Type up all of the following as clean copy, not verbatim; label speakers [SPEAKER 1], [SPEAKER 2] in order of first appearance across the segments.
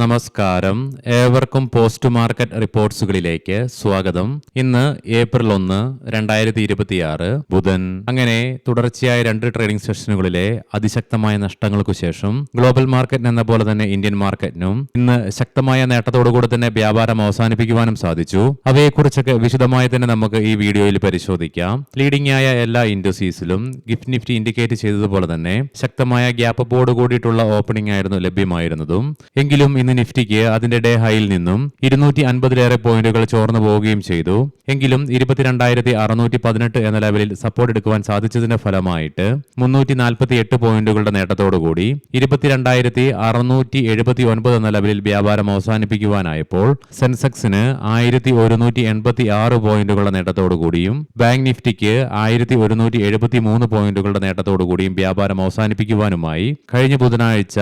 [SPEAKER 1] നമസ്കാരം, ഏവർക്കും post market റിപ്പോർട്ട്സുകളിലേക്ക് സ്വാഗതം. ഇന്ന് ഏപ്രിൽ 1, 2026 ബുധൻ. അങ്ങനെ തുടർച്ചയായ 2 ട്രേഡിംഗ് സെഷനുകളിലെ അതിശക്തമായ നഷ്ടങ്ങൾക്കു ശേഷം ഗ്ലോബൽ മാർക്കറ്റിന് എന്ന പോലെ തന്നെ ഇന്ത്യൻ മാർക്കറ്റിനും ഇന്ന് ശക്തമായ നേട്ടത്തോടുകൂടി തന്നെ വ്യാപാരം അവസാനിപ്പിക്കുവാനും സാധിച്ചു. അവയെക്കുറിച്ചൊക്കെ വിശദമായി തന്നെ നമുക്ക് ഈ വീഡിയോയിൽ പരിശോധിക്കാം. ലീഡിംഗ് ആയ എല്ലാ ഇൻഡസ്ട്രീസിലും ഗിഫ്റ്റ് നിഫ്റ്റി ഇൻഡിക്കേറ്റ് ചെയ്തതുപോലെ തന്നെ ശക്തമായ ഗ്യാപ്പ് ബോർഡ് കൂടിയിട്ടുള്ള ഓപ്പണിംഗ് ആയിരുന്നു ലഭ്യമായിരുന്നതും. എങ്കിലും ഇന്ന് നിഫ്റ്റിക്ക് അതിന്റെ ഡേ ഹൈയിൽ നിന്നും 250-ലേറെ പോയിന്റുകൾ ചോർന്നു പോവുകയും ചെയ്തു. എങ്കിലും 22,618 എന്ന ലെവലിൽ സപ്പോർട്ട് എടുക്കുവാൻ സാധിച്ചതിന്റെ ഫലമായിട്ട് 348 പോയിന്റുകളുടെ നേട്ടത്തോടുകൂടി 22,679 എന്ന ലെവലിൽ വ്യാപാരം അവസാനിപ്പിക്കുവാനായപ്പോൾ സെൻസെക്സിന് 1,186 പോയിന്റുകളുടെ നേട്ടത്തോടുകൂടിയും ബാങ്ക് നിഫ്റ്റിക്ക് 1,173 പോയിന്റുകളുടെ നേട്ടത്തോടുകൂടിയും വ്യാപാരം അവസാനിപ്പിക്കുവാനുമായി കഴിഞ്ഞ ബുധനാഴ്ച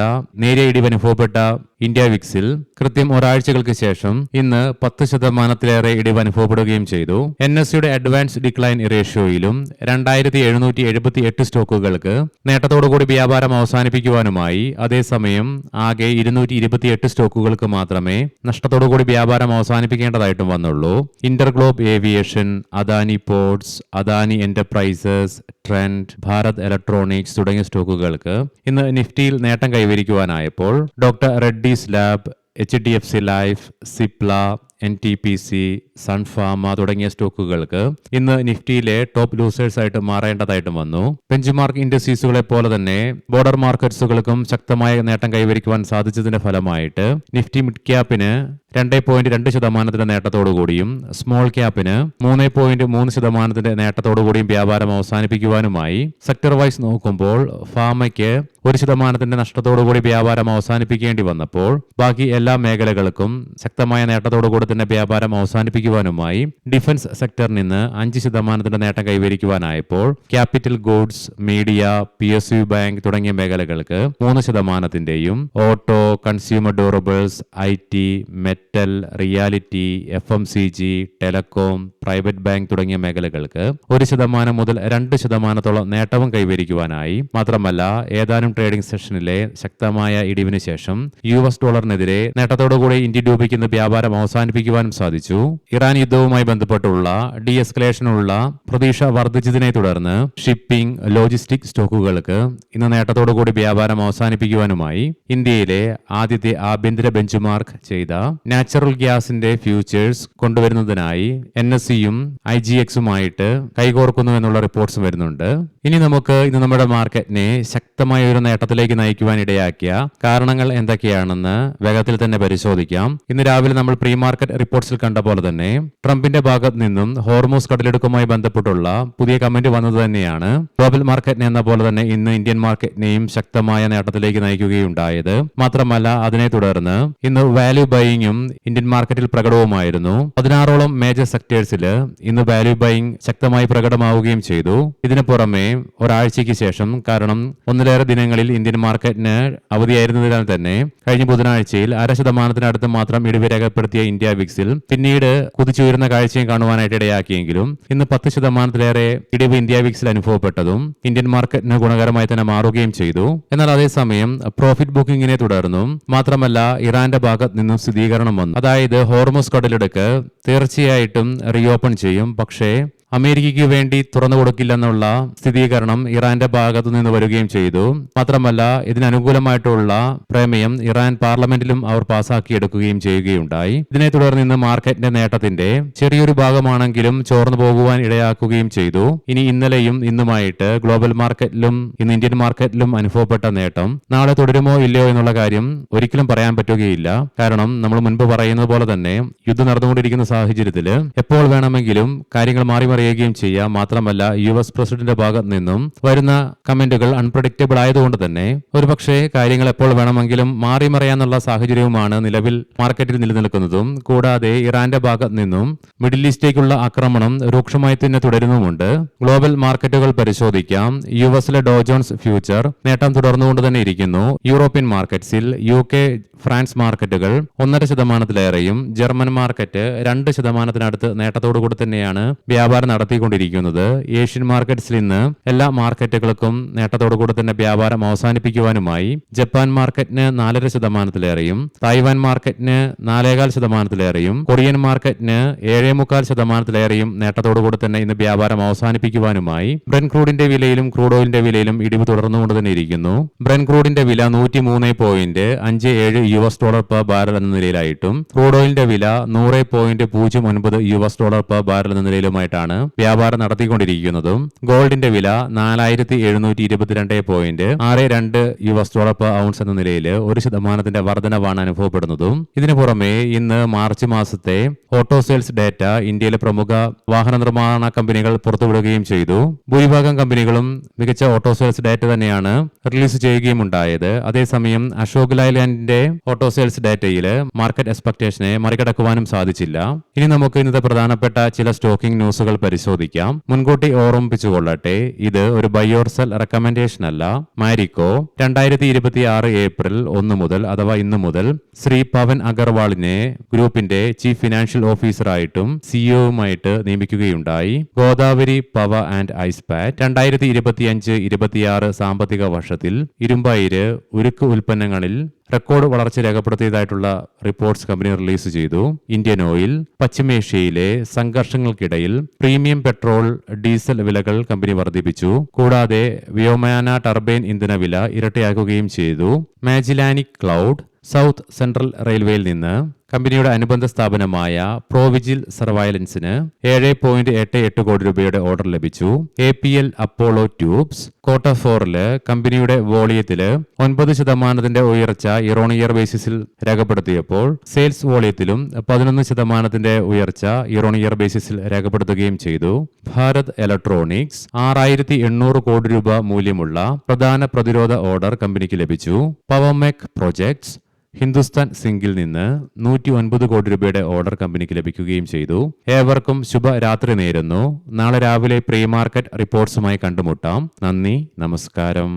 [SPEAKER 1] നേരിയ ഇടിവ് അനുഭവപ്പെട്ട ഇന്ത്യ വിക്സിൽ കൃത്യം ഒരാഴ്ചകൾക്ക് ശേഷം ഇന്ന് 10%-ലേറെ ഇടിവ് അനുഭവപ്പെടുകയും ചെയ്തു. NSEയുടെ അഡ്വാൻസ് ഡിക്ലൈൻ റേഷ്യോയിലും 2,778 സ്റ്റോക്കുകൾക്ക് നേട്ടത്തോടുകൂടി വ്യാപാരം അവസാനിപ്പിക്കുവാനുമായി അതേസമയം ആകെ 228 സ്റ്റോക്കുകൾക്ക് മാത്രമേ നഷ്ടത്തോടുകൂടി വ്യാപാരം അവസാനിപ്പിക്കേണ്ടതായിട്ടും വന്നുള്ളൂ. InterGlobe aviation, Adani ports, Adani enterprises, Trent, Bharat electronics തുടങ്ങിയ സ്റ്റോക്കുകൾക്ക് ഇന്ന് നിഫ്റ്റിയിൽ നേട്ടം കൈവരിക്കുവാനായപ്പോൾ doctor Reddy's lab, HDFC life, Cipla, NTPC, Sun Pharma തുടങ്ങിയ സ്റ്റോക്കുകൾക്ക് ഇന്ന് നിഫ്റ്റിയിലെ ടോപ്പ് ലൂസേഴ്സ് ആയിട്ട് മാറേണ്ടതായിട്ടും വന്നു. ബെഞ്ച്മാർക്ക് ഇൻഡസ്ട്രീസുകളെ പോലെ തന്നെ ബോർഡർ മാർക്കറ്റ്സുകൾക്കും ശക്തമായ നേട്ടം കൈവരിക്കുവാൻ സാധിച്ചതിന്റെ ഫലമായിട്ട് നിഫ്റ്റി മിഡ് ക്യാപ്പിന് 2.2% നേട്ടത്തോടുകൂടിയും സ്മോൾ ക്യാപ്പിന് 3.3% നേട്ടത്തോടുകൂടിയും വ്യാപാരം അവസാനിപ്പിക്കുവാനുമായി സെക്ടർ വൈസ് നോക്കുമ്പോൾ ഫാമയ്ക്ക് 1% നഷ്ടത്തോടുകൂടി വ്യാപാരം അവസാനിപ്പിക്കേണ്ടി വന്നപ്പോൾ ബാക്കി എല്ലാ മേഖലകൾക്കും ശക്തമായ നേട്ടത്തോടുകൂടി തന്നെ വ്യാപാരം അവസാനിപ്പിക്കുവാനുമായി ഡിഫൻസ് സെക്ടറിൽ നിന്ന് 5% നേട്ടം കൈവരിക്കുവാനായപ്പോൾ capital goods, media, PSU bank തുടങ്ങിയ മേഖലകൾക്ക് 3%, auto, consumer durables, IT, metal, realty, FMCG, telecom, private bank തുടങ്ങിയ മേഖലകൾക്ക് 1% മുതൽ 2% നേട്ടവും കൈവരിക്കുവാനായി. മാത്രമല്ല ഏതാനും ട്രേഡിംഗ് സെഷനിലെ ശക്തമായ ഇടിവിന് ശേഷം US ഡോളറിനെതിരെ നേട്ടത്തോടുകൂടി ഇന്ത്യ രൂപയ്ക്കുന്ന വ്യാപാരം അവസാനിപ്പിക്കുവാനും സാധിച്ചു. ഇറാൻ യുദ്ധവുമായി ബന്ധപ്പെട്ടുള്ള ഡീഎസ്കലേഷനുള്ള പ്രതീക്ഷ വർദ്ധിച്ചതിനെ തുടർന്ന് ഷിപ്പിംഗ്, ലോജിസ്റ്റിക് സ്റ്റോക്കുകൾക്ക് ഇന്ന് നേട്ടത്തോടുകൂടി വ്യാപാരം അവസാനിപ്പിക്കുവാനുമായി ഇന്ത്യയിലെ ആദ്യത്തെ ആഭ്യന്തര ബെഞ്ച്മാർക്ക് ചെയ്ത നാച്ചുറൽ ഗ്യാസിന്റെ ഫ്യൂച്ചേഴ്സ് കൊണ്ടുവരുന്നതിനായി NSEയും IGXുമായിട്ട് കൈകോർക്കുന്നു എന്നുള്ള റിപ്പോർട്ട്സ് വരുന്നുണ്ട്. ഇനി നമുക്ക് ഇന്ന് നമ്മുടെ മാർക്കറ്റിനെ ശക്തമായ ഒരു നേട്ടത്തിലേക്ക് നയിക്കുവാൻ ഇടയാക്കിയ കാരണങ്ങൾ എന്തൊക്കെയാണെന്ന് വേഗത്തിൽ തന്നെ പരിശോധിക്കാം. ഇന്ന് രാവിലെ നമ്മൾ പ്രീ മാർക്കറ്റ് റിപ്പോർട്ട്സിൽ കണ്ട പോലെ തന്നെ ട്രംപിന്റെ ഭാഗത്ത് നിന്നും ഹോർമൂസ് കടലെടുക്കുമായി ബന്ധപ്പെട്ടുള്ള പുതിയ കമന്റ് വന്നത് തന്നെയാണ് ഗ്ലോബൽ മാർക്കറ്റിനെ എന്ന പോലെ തന്നെ ഇന്ന് ഇന്ത്യൻ മാർക്കറ്റിനെയും ശക്തമായ നേട്ടത്തിലേക്ക് നയിക്കുകയുണ്ടായത്. മാത്രമല്ല അതിനെ തുടർന്ന് ഇന്ന് വാല്യൂ ബൈയിങ്ങും ഇന്ത്യൻ മാർക്കറ്റിൽ പ്രകടവുമായിരുന്നു. 16ഓളം മേജർ സെക്ടേഴ്സിൽ ഇന്ന് വാല്യൂ ബൈയിങ് ശക്തമായി പ്രകടമാവുകയും ചെയ്തു. ഇതിനു പുറമെ ഒരാഴ്ചയ്ക്ക് ശേഷം, കാരണം ഒന്നിലേറെ ദിനങ്ങളിൽ ഇന്ത്യൻ മാർക്കറ്റിന് അവധിയായിരുന്നതിനാൽ തന്നെ കഴിഞ്ഞ ബുധനാഴ്ചയിൽ 0.5% മാത്രം ഇടിവ് രേഖപ്പെടുത്തിയ ഇന്ത്യ വിക്സിൽ പിന്നീട് കുതിച്ചുയരുന്ന കാഴ്ചയും കാണുവാനായിട്ട് ഇടയാക്കിയെങ്കിലും ഇന്ന് 10%-ലേറെ ഇടിവ് ഇന്ത്യ വിക്സിൽ അനുഭവപ്പെട്ടതും ഇന്ത്യൻ മാർക്കറ്റിന് ഗുണകരമായി തന്നെ മാറുകയും ചെയ്തു. എന്നാൽ അതേസമയം പ്രോഫിറ്റ് ബുക്കിംഗിനെ തുടർന്നും മാത്രമല്ല ഇറാന്റെ ഭാഗത്ത് നിന്നും സ്ഥിരീകരണം വന്നു. അതായത് ഹോർമൂസ് കടലിടുക്ക് തീർച്ചയായിട്ടും റീഓപ്പൺ ചെയ്യും, പക്ഷേ അമേരിക്കയ്ക്ക് വേണ്ടി തുറന്നു കൊടുക്കില്ലെന്നുള്ള സ്ഥിരീകരണം ഇറാന്റെ ഭാഗത്തു നിന്ന് വരികയും ചെയ്തു. മാത്രമല്ല ഇതിനനുകൂലമായിട്ടുള്ള പ്രമേയം ഇറാൻ പാർലമെന്റിലും അവർ പാസാക്കിയെടുക്കുകയും ചെയ്യുകയുണ്ടായി. ഇതിനെ തുടർന്ന് ഇന്ന് മാർക്കറ്റിന്റെ നേട്ടത്തിന്റെ ചെറിയൊരു ഭാഗമാണെങ്കിലും ചോർന്നു പോകുവാൻ ഇടയാക്കുകയും ചെയ്തു. ഇനി ഇന്നലെയും ഇന്നുമായിട്ട് ഗ്ലോബൽ മാർക്കറ്റിലും ഇന്ന് ഇന്ത്യൻ മാർക്കറ്റിലും അനുഭവപ്പെട്ട നേട്ടം നാളെ തുടരുമോ ഇല്ലയോ എന്നുള്ള കാര്യം ഒരിക്കലും പറയാൻ പറ്റുകയില്ല. കാരണം നമ്മൾ മുൻപ് പറയുന്നത് പോലെ തന്നെ യുദ്ധം നടന്നുകൊണ്ടിരിക്കുന്ന സാഹചര്യത്തിൽ എപ്പോൾ വേണമെങ്കിലും കാര്യങ്ങൾ മാറി ചെയ്യാം. മാത്രമല്ല US പ്രസിഡന്റിന്റെ ഭാഗത്ത് നിന്നും വരുന്ന കമന്റുകൾ അൺപ്രഡിക്റ്റബിൾ ആയതുകൊണ്ട് തന്നെ ഒരുപക്ഷെ കാര്യങ്ങൾ എപ്പോൾ വേണമെങ്കിലും മാറി മറിയാന്നുള്ള സാഹചര്യവുമാണ് നിലവിൽ മാർക്കറ്റിൽ നിലനിൽക്കുന്നതും. കൂടാതെ ഇറാന്റെ ഭാഗത്ത് നിന്നും മിഡിൽ ഈസ്റ്റിലേക്കുള്ള ആക്രമണം രൂക്ഷമായി തന്നെ തുടരുന്നുമുണ്ട്. ഗ്ലോബൽ മാർക്കറ്റുകൾ പരിശോധിക്കാം. US ഡോ ജോൺസ് ഫ്യൂച്ചർ നേട്ടം തുടർന്നുകൊണ്ട് തന്നെ ഇരിക്കുന്നു. യൂറോപ്യൻ മാർക്കറ്റ്സിൽ UK ഫ്രാൻസ് മാർക്കറ്റുകൾ 1.5%-ലേറെയും ജർമ്മൻ മാർക്കറ്റ് 2%-നടുത്ത് നേട്ടത്തോടുകൂടി തന്നെയാണ് വ്യാപാരം നടത്തിക്കൊണ്ടിരിക്കുന്നത്. ഏഷ്യൻ മാർക്കറ്റ്സിൽ ഇന്ന് എല്ലാ മാർക്കറ്റുകൾക്കും നേട്ടത്തോടുകൂടി തന്നെ വ്യാപാരം അവസാനിപ്പിക്കുവാനുമായി ജപ്പാൻ മാർക്കറ്റിന് 4.5%-ലേറെയും തായ്വാൻ മാർക്കറ്റിന് 4.25%-ലേറെയും കൊറിയൻ മാർക്കറ്റിന് 7.25%-ലേറെയും നേട്ടത്തോടുകൂടി തന്നെ ഇന്ന് വ്യാപാരം അവസാനിപ്പിക്കുവാനുമായി ബ്രെന്റ് ക്രൂഡിന്റെ വിലയിലും ക്രൂഡ് ഓയിലിന്റെ വിലയിലും ഇടിവ് തുടർന്നുകൊണ്ട് തന്നെ ഇരിക്കുന്നു. ബ്രെന്റ് ക്രൂഡിന്റെ വില $103.57 പെർ ബാരൽ എന്ന നിലയിലായിട്ടും ക്രൂഡ് ഓയിലിന്റെ വില $100.09 പെർ ബാരൽ എന്ന നിലയിലുമായിട്ടാണ് വ്യാപാരം നടത്തിക്കൊണ്ടിരിക്കുന്നതും. ഗോൾഡിന്റെ വില $4722.62 പെർ ഔൺസ് എന്ന നിലയിൽ 1% വർധനവാണ് അനുഭവപ്പെടുന്നതും. ഇതിനു പുറമെ ഇന്ന് മാർച്ച് മാസത്തെ ഓട്ടോ സെയിൽസ് ഡേറ്റ ഇന്ത്യയിലെ പ്രമുഖ വാഹന നിർമ്മാണ കമ്പനികൾ പുറത്തുവിടുകയും ചെയ്തു. ഭൂരിഭാഗം കമ്പനികളും മികച്ച ഓട്ടോ സെയിൽസ് ഡേറ്റ തന്നെയാണ് റിലീസ് ചെയ്യുകയും ഉണ്ടായത്. അതേസമയം അശോക് ലൈലാൻഡിന്റെ ഓട്ടോ സെയിൽസ് ഡേറ്റയിൽ മാർക്കറ്റ് എക്സ്പെക്ടേഷനെ മറികടക്കുവാനും സാധിച്ചില്ല. ഇനി നമുക്ക് ഇന്നത്തെ പ്രധാനപ്പെട്ട ചില സ്റ്റോക്കിംഗ് ന്യൂസുകൾ പരിശോധിക്കാം. മുൻകൂട്ടി ഓർമ്മിപ്പിച്ചുകൊള്ളട്ടെ, ഇത് ഒരു ബൈ ഓർ സെൽ റെക്കമെൻഡേഷൻ അല്ല. മാരിക്കോ 2026 ഏപ്രിൽ 1 മുതൽ അഥവാ ഇന്നു മുതൽ ശ്രീ പവൻ അഗർവാളിനെ ഗ്രൂപ്പിന്റെ ചീഫ് ഫിനാൻഷ്യൽ ഓഫീസറായിട്ടും സിഇഒയുമായിട്ട് നിയമിക്കുകയുണ്ടായി. ഗോദാവരി പവർ ആൻഡ് ഐസ്പാറ്റ് 2025-26 സാമ്പത്തിക വർഷത്തിൽ ഇരുമ്പയിര് ഉരുക്ക് ഉൽപ്പന്നങ്ങളിൽ റെക്കോർഡ് വളർച്ച രേഖപ്പെടുത്തിയതായിട്ടുള്ള റിപ്പോർട്ട്സ് കമ്പനി റിലീസ് ചെയ്തു. ഇന്ത്യൻ ഓയിൽ പശ്ചിമേഷ്യയിലെ സംഘർഷങ്ങൾക്കിടയിൽ പ്രീമിയം പെട്രോൾ ഡീസൽ വിലകൾ കമ്പനി വർദ്ധിപ്പിച്ചു. കൂടാതെ വ്യോമയാന ടർബൈൻ ഇന്ധന വില ഇരട്ടിയാക്കുകയും ചെയ്തു. മാജിലാനിക് ക്ലൗഡ് സൗത്ത് സെൻട്രൽ റെയിൽവേയിൽ നിന്ന് കമ്പനിയുടെ അനുബന്ധ സ്ഥാപനമായ പ്രോവിജിൽ സർവൈലൻസിന് 7.88 കോടി രൂപയുടെ ഓർഡർ ലഭിച്ചു. APL അപ്പോളോ ട്യൂബ്സ് Q4 കമ്പനിയുടെ വോളിയത്തില് 9% ഉയർച്ച ഇയർ ബേസിസിൽ രേഖപ്പെടുത്തിയപ്പോൾ സെയിൽസ് വോളിയത്തിലും 11% ഉയർച്ച ഇയർ ബേസിസിൽ രേഖപ്പെടുത്തുകയും ചെയ്തു. ഭാരത് ഇലക്ട്രോണിക്സ് 6800 കോടി രൂപ മൂല്യമുള്ള പ്രധാന പ്രതിരോധ ഓർഡർ കമ്പനിക്ക് ലഭിച്ചു. പവർമെക് പ്രോജക്ട്സ് ഹിന്ദുസ്ഥാൻ സിങ്കിൽ നിന്ന് 109 കോടി രൂപയുടെ ഓർഡർ കമ്പനിക്ക് ലഭിക്കുകയും ചെയ്തു. ഏവർക്കും ശുഭരാത്രി നേരുന്നു. നാളെ രാവിലെ പ്രീ മാർക്കറ്റ് റിപ്പോർട്ട്സുമായി കണ്ടുമുട്ടാം. നന്ദി, നമസ്കാരം.